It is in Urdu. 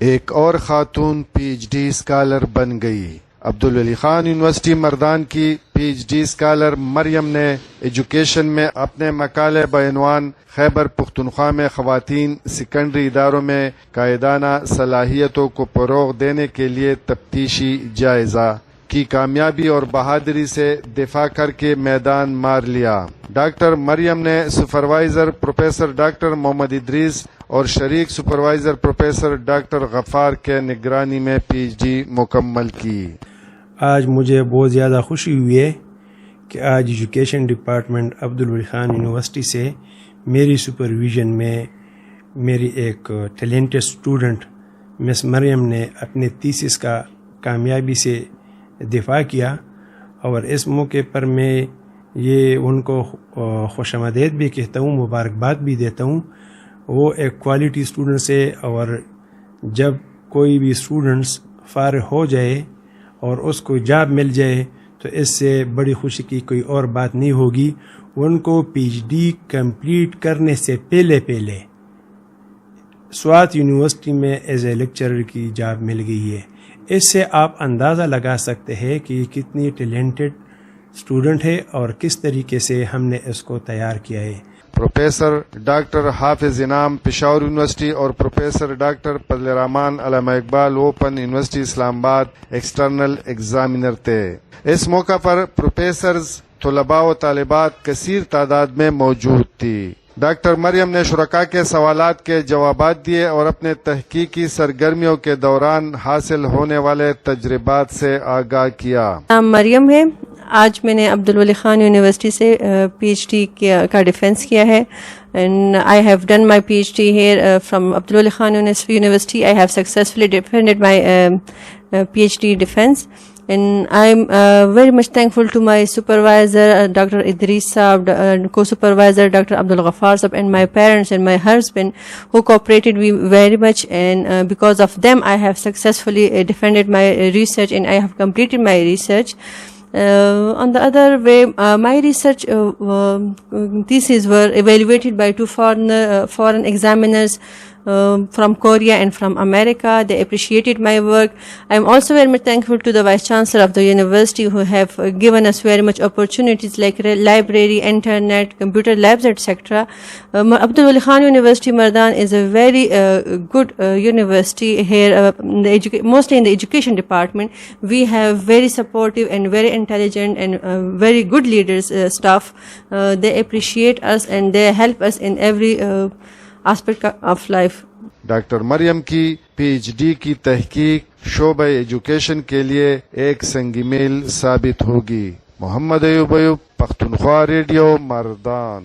ایک اور خاتون پی ایچ ڈی سکالر بن گئی۔ عبدالولی خان یونیورسٹی مردان کی پی ایچ ڈی سکالر مریم نے ایجوکیشن میں اپنے مقالے بعنوان خیبر پختونخواہ میں خواتین سیکنڈری اداروں میں قائدانہ صلاحیتوں کو فروغ دینے کے لیے تفتیشی جائزہ کی کامیابی اور بہادری سے دفاع کر کے میدان مار لیا۔ ڈاکٹر مریم نے سپروائزر پروفیسر ڈاکٹر محمد ادریس اور شریک سپروائزر پروفیسر ڈاکٹر غفار کے نگرانی میں پی ایچ ڈی مکمل کی۔ آج مجھے بہت زیادہ خوشی ہوئی ہے کہ آج education department Abdul Wali Khan university سے میری سپرویژن میں میری ایک ٹیلنٹڈ اسٹوڈنٹ مس مریم نے اپنے تھیسس کا کامیابی سے دفاع کیا، اور اس موقع پر میں یہ ان کو خوش آمدید بھی کہتا ہوں، مبارکباد بھی دیتا ہوں۔ وہ ایک کوالٹی اسٹوڈنٹس ہے، اور جب کوئی بھی اسٹوڈنٹس فارغ ہو جائے اور اس کو جاب مل جائے تو اس سے بڑی خوشی کی کوئی اور بات نہیں ہوگی۔ ان کو پی ایچ ڈی کمپلیٹ کرنے سے پہلے سوات یونیورسٹی میں ایز اے لیکچرر کی جاب مل گئی ہے۔ اس سے آپ اندازہ لگا سکتے ہیں کہ یہ کتنی ٹیلنٹڈ اسٹوڈنٹ ہے اور کس طریقے سے ہم نے اس کو تیار کیا ہے۔ پروفیسر ڈاکٹر حافظ انعام پشاور یونیورسٹی اور پروفیسر ڈاکٹر فضل الرحمان علامہ اقبال اوپن یونیورسٹی اسلام آباد ایکسٹرنل ایگزامینر تھے۔ اس موقع پر پروفیسرز، طلباء و طالبات کثیر تعداد میں موجود تھی۔ ڈاکٹر مریم نے شرکاء کے سوالات کے جوابات دیے اور اپنے تحقیقی سرگرمیوں کے دوران حاصل ہونے والے تجربات سے آگاہ کیا۔ نام مریم ہے۔ آج میں نے عبدالولی خان یونیورسٹی سے پی ایچ ڈی کا ڈیفینس کیا ہے، and I have done my PhD here from Abdul Khan University. I have successfully defended my PhD defense, and I'm very much thankful to my supervisor Dr. Idris صاحب, co-supervisor Dr. Abdul Ghafar صاحب, and my parents and my husband who cooperated me very much, and because of them I have successfully defended my research and I have completed my research. On the other way, my research theses were evaluated by two foreign examiners from Korea and from America. They appreciated my work. I am also very much thankful to the Vice Chancellor of the university who have given us very much opportunities like library, internet, computer labs, etc. Abdul Khan University Mardaan is a very good university here, mostly in the education department. We have very supportive and very intelligent and very good leaders, staff. They appreciate us and they help us in every aspect of life. Doctor Maryam کی پی ایچ ڈی کی تحقیق شعبہ ایجوکیشن کے لیے ایک سنگ میل ثابت ہوگی۔ محمد ایوب، پختونخواہ ریڈیو، مردان۔